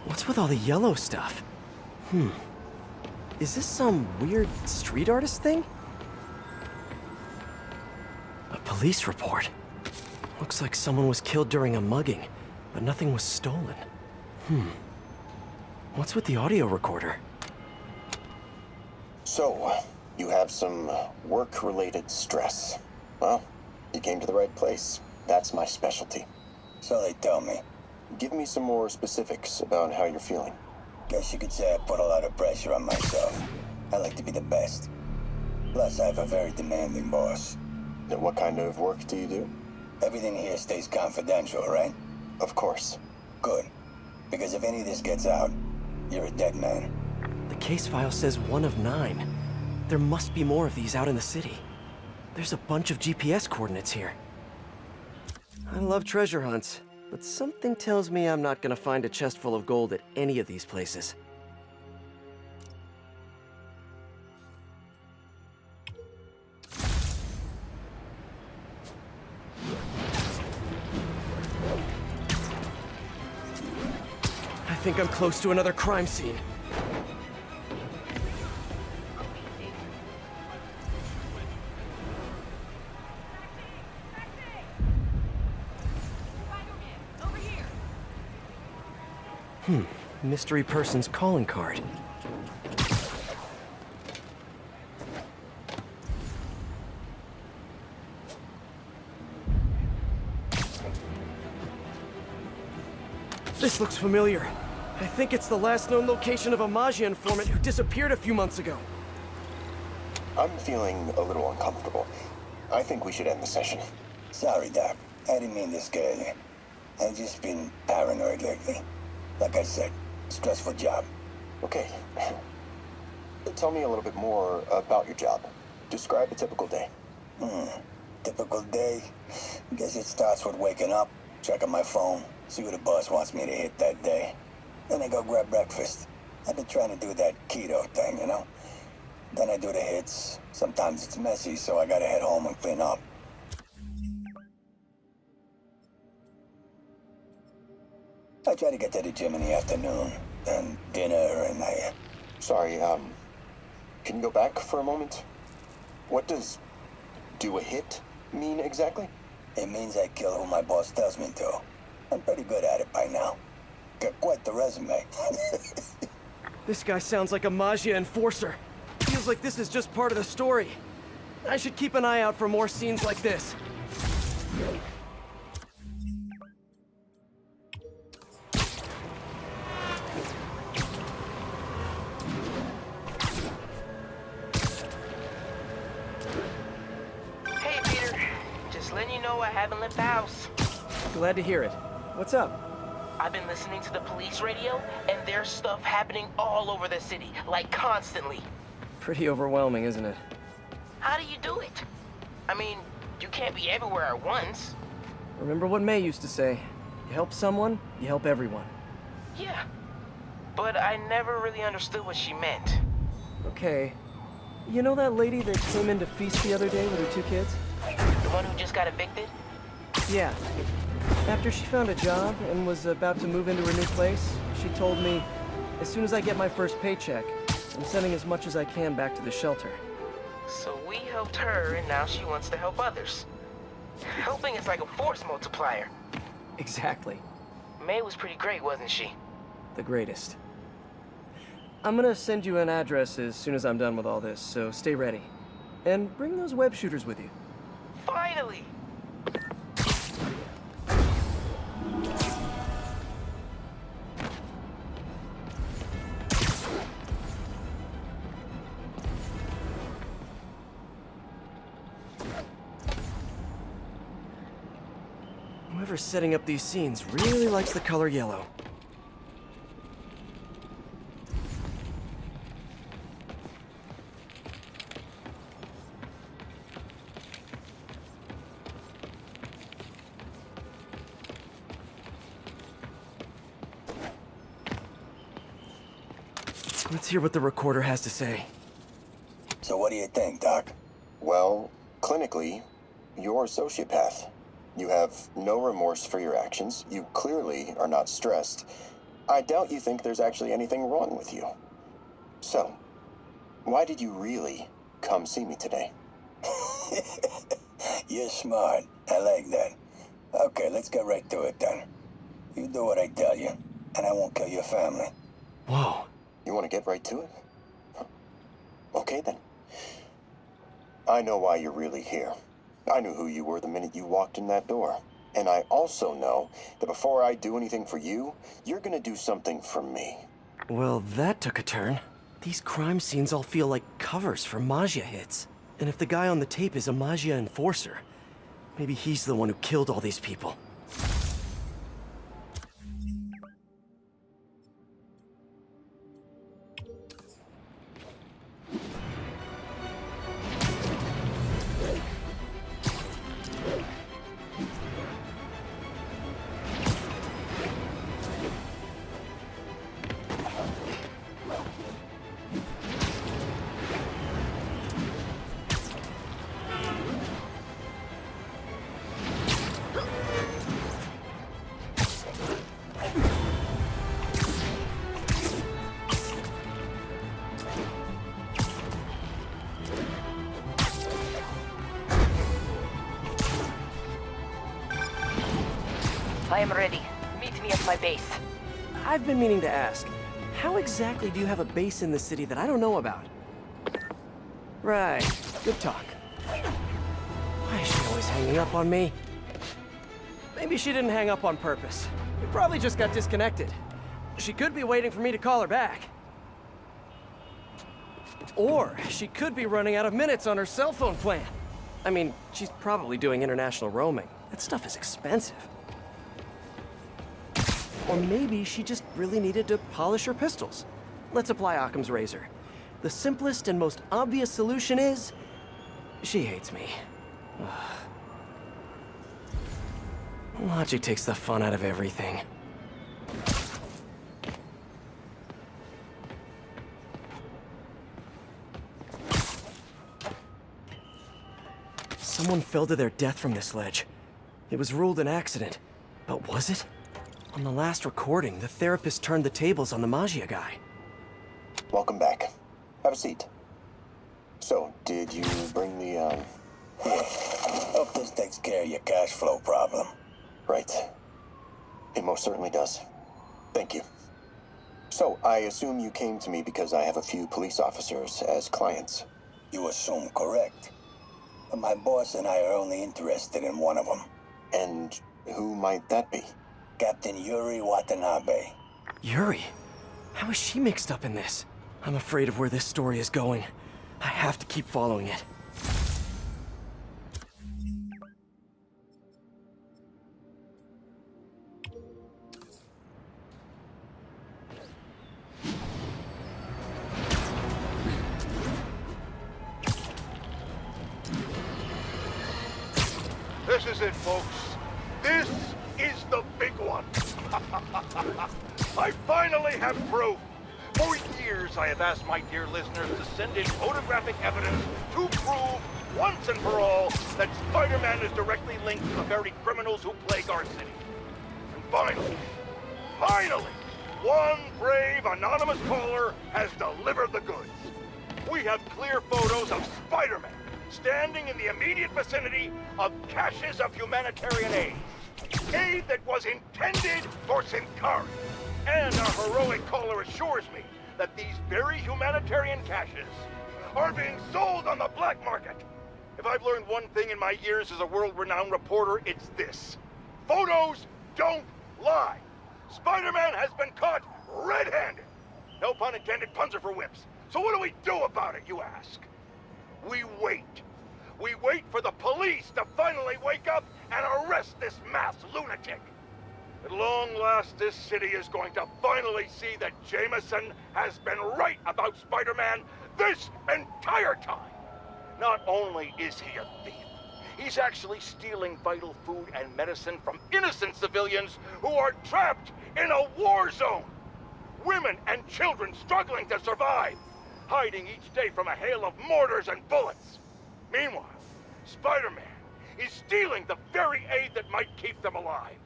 What's with all the yellow stuff? Is this some weird street artist thing? A police report. Looks like someone was killed during a mugging, but nothing was stolen. What's with the audio recorder? So, you have some work-related stress. Well, you came to the right place. That's my specialty. So they tell me. Give me some more specifics about how you're feeling. Guess you could say I put a lot of pressure on myself. I like to be the best. Plus, I have a very demanding boss. And what kind of work do you do? Everything here stays confidential, right? Of course. Good. Because if any of this gets out, you're a dead man. The case file says 1 of 9. There must be more of these out in the city. There's a bunch of GPS coordinates here. I love treasure hunts, but something tells me I'm not gonna find a chest full of gold at any of these places. I think I'm close to another crime scene. Mystery person's calling card. This looks familiar. I think it's the last known location of a Maggia informant who disappeared a few months ago. I'm feeling a little uncomfortable. I think we should end the session. Sorry, Doc. I didn't mean to scare you. I've just been paranoid lately. Like I said, stressful job. Okay. Tell me a little bit more about your job. Describe a typical day. Typical day? Guess it starts with waking up, checking my phone, see what the boss wants me to hit that day. Then I go grab breakfast. I've been trying to do that keto thing, you know? Then I do the hits. Sometimes it's messy, so I gotta head home and clean up. I try to get to the gym in the afternoon, then dinner, and Sorry, can you go back for a moment? What does do a hit mean exactly? It means I kill who my boss tells me to. I'm pretty good at it by now. Got quite the resume. This guy sounds like a Maggia enforcer. Feels like this is just part of the story. I should keep an eye out for more scenes like this. Hey, Peter. Just letting you know I haven't left the house. Glad to hear it. What's up? I've been listening to the police radio, and there's stuff happening all over the city, like constantly. Pretty overwhelming, isn't it? How do you do it? I mean, you can't be everywhere at once. Remember what May used to say, you help someone, you help everyone. Yeah, but I never really understood what she meant. Okay. You know that lady that came in to feast the other day with her 2 kids? The one who just got evicted? Yeah. After she found a job and was about to move into her new place, she told me, as soon as I get my first paycheck, I'm sending as much as I can back to the shelter. So we helped her, and now she wants to help others. Helping is like a force multiplier. Exactly. May was pretty great, wasn't she? The greatest. I'm gonna send you an address as soon as I'm done with all this, so stay ready. And bring those web shooters with you. Finally! Whoever's setting up these scenes really likes the color yellow. Let's hear what the recorder has to say. So what do you think, Doc? Well, clinically, you're a sociopath. You have no remorse for your actions. You clearly are not stressed. I doubt you think there's actually anything wrong with you. So, why did you really come see me today? You're smart. I like that. Okay, let's get right to it then. You do what I tell you, and I won't kill your family. Whoa. You want to get right to it? Okay then. I know why you're really here. I knew who you were the minute you walked in that door. And I also know that before I do anything for you, you're gonna do something for me. Well, that took a turn. These crime scenes all feel like covers for Maggia hits. And if the guy on the tape is a Maggia enforcer, maybe he's the one who killed all these people. I am ready. Meet me at my base. I've been meaning to ask, how exactly do you have a base in the city that I don't know about? Right, good talk. Why is she always hanging up on me? Maybe she didn't hang up on purpose. We probably just got disconnected. She could be waiting for me to call her back. Or she could be running out of minutes on her cell phone plan. I mean, she's probably doing international roaming. That stuff is expensive. Or maybe she just really needed to polish her pistols. Let's apply Occam's razor. The simplest and most obvious solution is... she hates me. Ugh. Logic takes the fun out of everything. Someone fell to their death from this ledge. It was ruled an accident. But was it? On the last recording, the therapist turned the tables on the Maggia guy. Welcome back. Have a seat. So, did you bring the, Yeah. Hope this takes care of your cash flow problem. Right. It most certainly does. Thank you. So, I assume you came to me because I have a few police officers as clients. You assume correct. But my boss and I are only interested in one of them. And who might that be? Captain Yuri Watanabe. Yuri? How is she mixed up in this? I'm afraid of where this story is going. I have to keep following it. This is it, folks. This is the big one. I finally have proof. For years, I have asked my dear listeners to send in photographic evidence to prove, once and for all, that Spider-Man is directly linked to the very criminals who plague our city. And finally, one brave anonymous caller has delivered the goods. We have clear photos of Spider-Man standing in the immediate vicinity of caches of humanitarian aid. Aid that was intended for Sincari. And our heroic caller assures me that these very humanitarian caches are being sold on the black market. If I've learned one thing in my years as a world-renowned reporter, it's this. Photos don't lie. Spider-Man has been caught red-handed. No pun intended, puns are for whips. So what do we do about it, you ask? We wait. We wait for the police to finally wake up and arrest this mass lunatic. At long last, this city is going to finally see that Jameson has been right about Spider-Man this entire time. Not only is he a thief, he's actually stealing vital food and medicine from innocent civilians who are trapped in a war zone. Women and children struggling to survive, hiding each day from a hail of mortars and bullets. Meanwhile, Spider-Man is stealing the very aid that might keep them alive.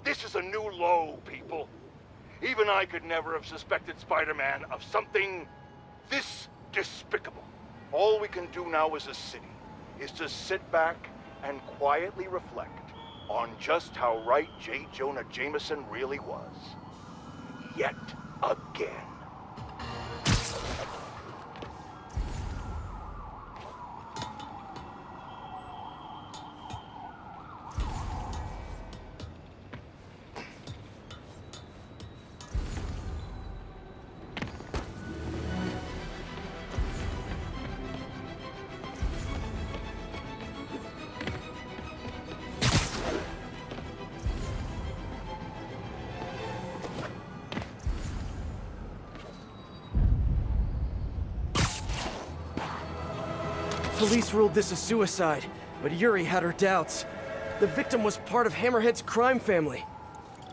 This is a new low, people. Even I could never have suspected Spider-Man of something this despicable. All we can do now as a city is to sit back and quietly reflect on just how right J. Jonah Jameson really was. Yet again. Police ruled this a suicide, but Yuri had her doubts. The victim was part of Hammerhead's crime family.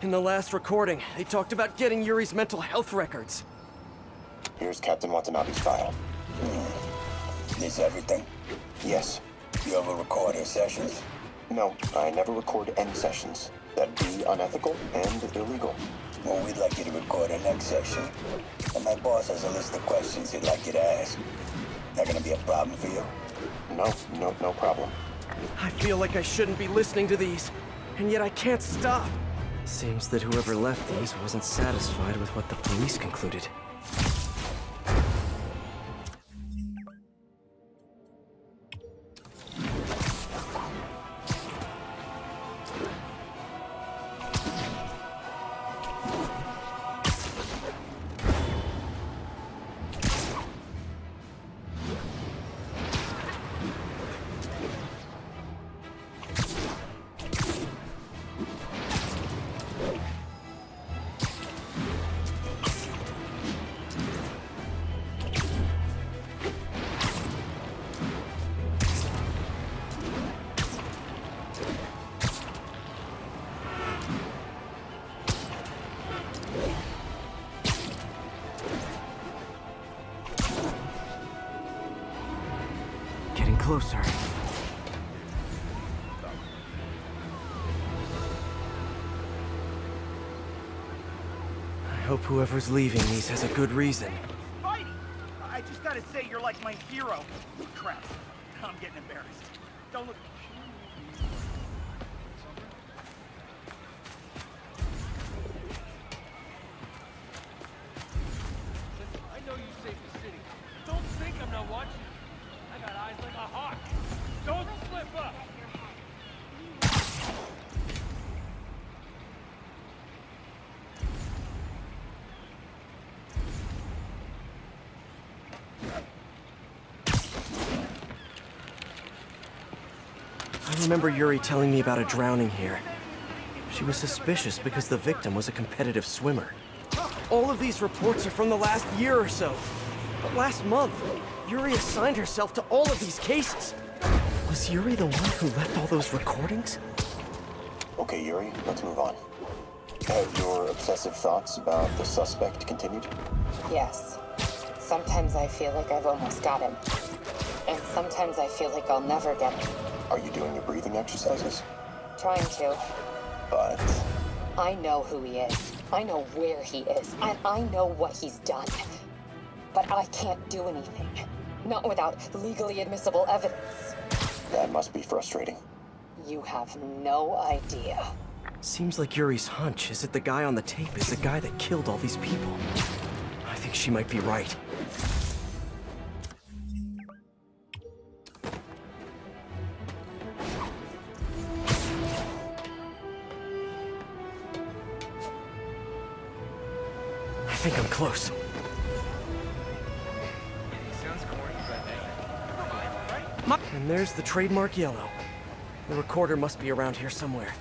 In the last recording, they talked about getting Yuri's mental health records. Here's Captain Watanabe's file. This everything? Yes. You ever record her sessions? No, I never record any sessions. That'd be unethical and illegal. Well, we'd like you to record her next session. And my boss has a list of questions he'd like you to ask. That gonna be a problem for you? No problem. I feel like I shouldn't be listening to these, and yet I can't stop. Seems that whoever left these wasn't satisfied with what the police concluded. Getting closer. I hope whoever's leaving these has a good reason. Spidey! I just gotta say, you're like my hero. Crap. I'm getting embarrassed. Don't look... I know you saved the city. Don't think I'm not watching. I got eyes like a hawk. Don't slip up! I remember Yuri telling me about a drowning here. She was suspicious because the victim was a competitive swimmer. All of these reports are from the last year or so. But last month, Yuri assigned herself to all of these cases. Was Yuri the one who left all those recordings? Okay, Yuri, let's move on. Have your obsessive thoughts about the suspect continued? Yes. Sometimes I feel like I've almost got him. And sometimes I feel like I'll never get him. Are you doing your breathing exercises? Trying to. But... I know who he is. I know where he is. And I know what he's done. But I can't do anything. Not without legally admissible evidence. that must be frustrating. You have no idea. Seems like Yuri's hunch is that the guy on the tape is the guy that killed all these people. I think she might be right. I think I'm close. And there's the trademark yellow. The recorder must be around here somewhere.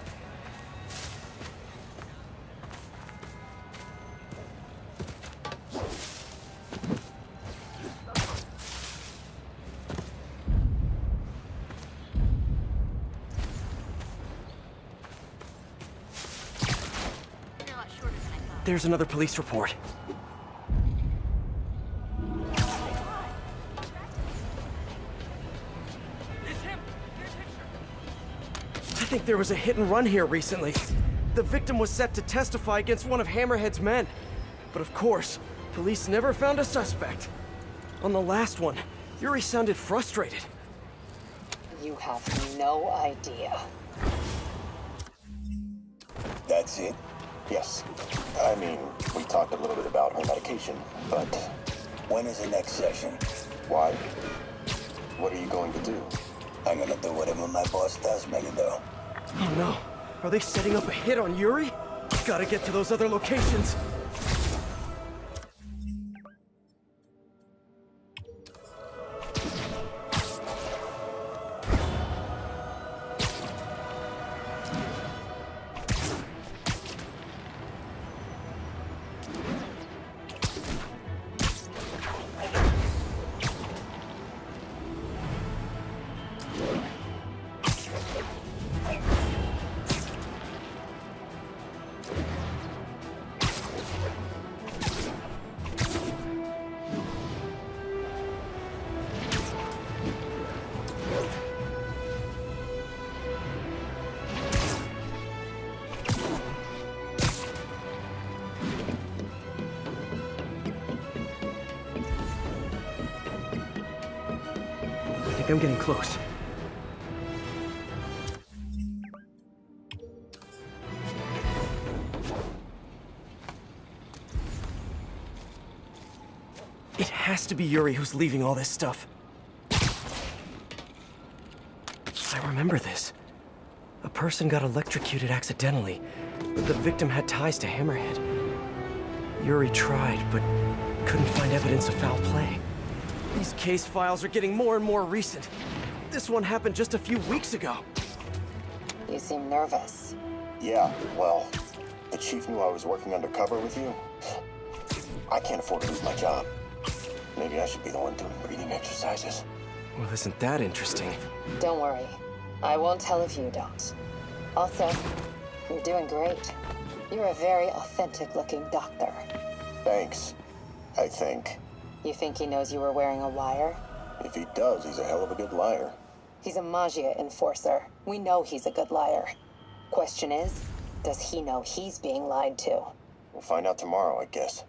There's another police report. think there was a hit and run here recently. The victim was set to testify against one of Hammerhead's men. But of course, police never found a suspect. On the last one, Yuri sounded frustrated. You have no idea. That's it? Yes. I mean, we talked a little bit about her medication, but When is the next session? why? What are you going to do? I'm gonna do whatever my boss tells me to do. Oh no, are they setting up a hit on Yuri? Gotta get to those other locations. I think I'm getting close. It has to be Yuri who's leaving all this stuff. I remember this. A person got electrocuted accidentally, but the victim had ties to Hammerhead. Yuri tried, but couldn't find evidence of foul play. These case files are getting more and more recent. This one happened just a few weeks ago. You seem nervous. Yeah, well, the chief knew I was working undercover with you. I can't afford to lose my job. Maybe I should be the one doing breathing exercises. Well, isn't that interesting? Don't worry. I won't tell if you don't. Also, you're doing great. You're a very authentic-looking doctor. Thanks, I think. You think he knows you were wearing a wire? If he does, he's a hell of a good liar. He's a Magia enforcer. We know he's a good liar. Question is, does he know he's being lied to? We'll find out tomorrow, I guess.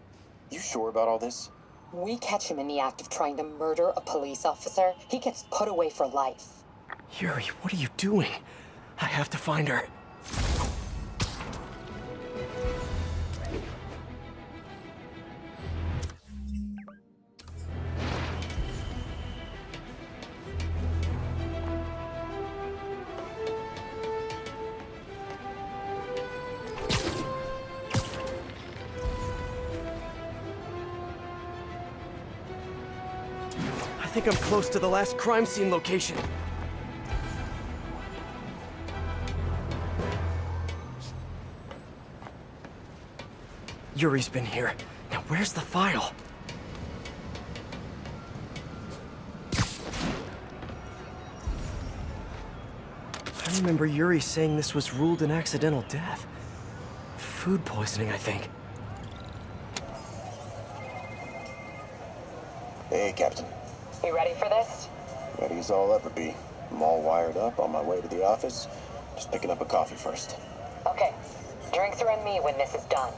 You sure about all this? We catch him in the act of trying to murder a police officer, he gets put away for life. Yuri, what are you doing? I have to find her. I think I'm close to the last crime scene location. Yuri's been here. Now where's the file? I remember Yuri saying this was ruled an accidental death. Food poisoning, I think. Hey, Captain. You ready for this? Ready as I'll ever be. I'm all wired up on my way to the office. Just picking up a coffee first. Okay. Drinks are on me when this is done.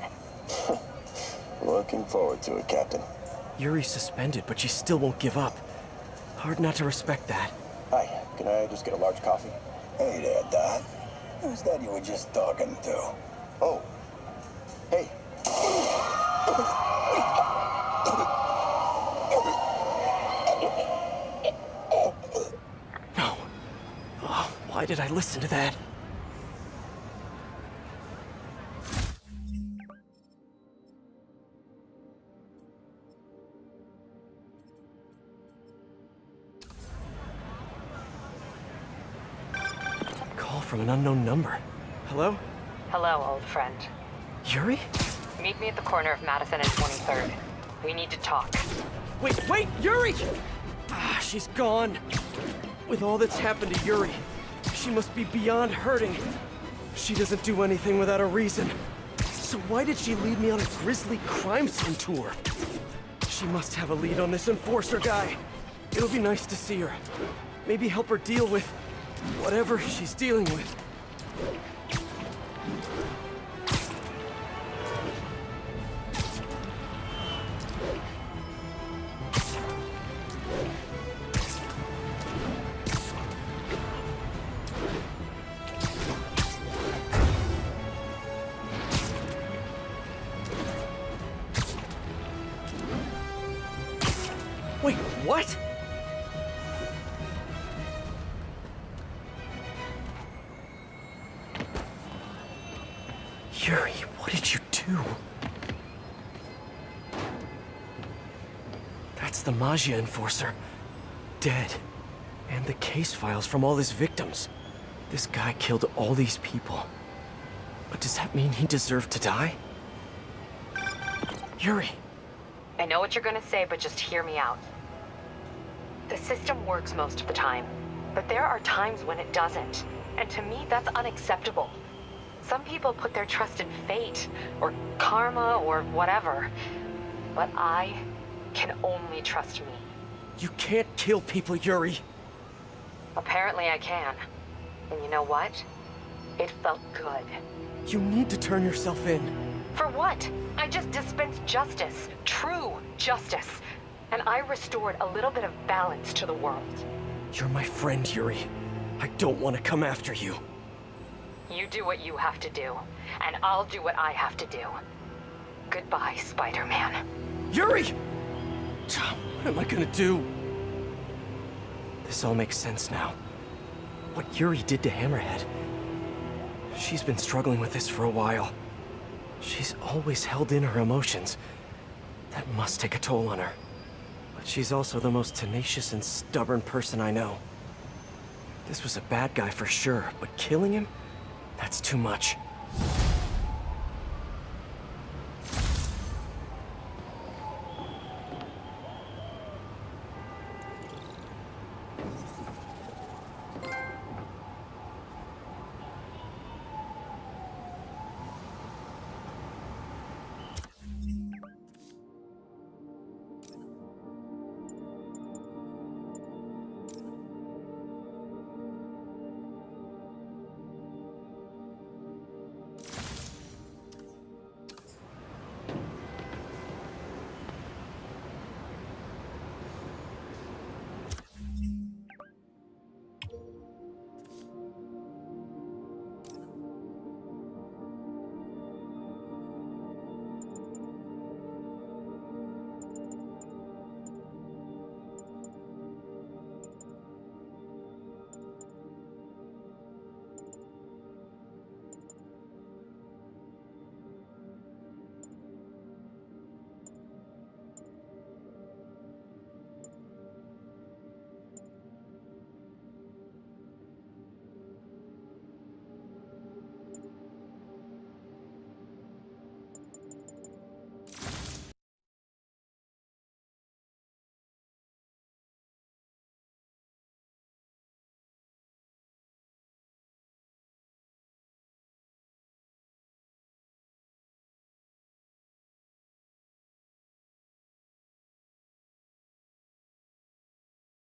Looking forward to it, Captain. Yuri's suspended, but she still won't give up. Hard not to respect that. Hi, can I just get a large coffee? Hey there, Doc. Who's that you were just talking to? Oh. Hey. No. Oh, why did I listen to that? Call from an unknown number. Hello? Hello, old friend. Yuri? Meet me at the corner of Madison and 23rd. We need to talk. Wait, Yuri! Ah, she's gone. With all that's happened to Yuri, she must be beyond hurting. She doesn't do anything without a reason. So why did she lead me on a grisly crime scene tour? She must have a lead on this enforcer guy. It'll be nice to see her. Maybe help her deal with whatever she's dealing with. Wait, what? Yuri, what did you do? That's the Magia Enforcer. Dead. And the case files from all his victims. This guy killed all these people. But does that mean he deserved to die? Yuri! I know what you're gonna say, but just hear me out. The system works most of the time, but there are times when it doesn't. And to me, that's unacceptable. Some people put their trust in fate, or karma, or whatever. But I can only trust me. You can't kill people, Yuri! Apparently I can. And you know what? It felt good. You need to turn yourself in. For what? I just dispensed justice. True justice. And I restored a little bit of balance to the world. You're my friend, Yuri. I don't want to come after you. You do what you have to do, and I'll do what I have to do. Goodbye, Spider-Man. Yuri! What am I gonna do? This all makes sense now. What Yuri did to Hammerhead. She's been struggling with this for a while. She's always held in her emotions. That must take a toll on her. But she's also the most tenacious and stubborn person I know. This was a bad guy for sure, but killing him? That's too much.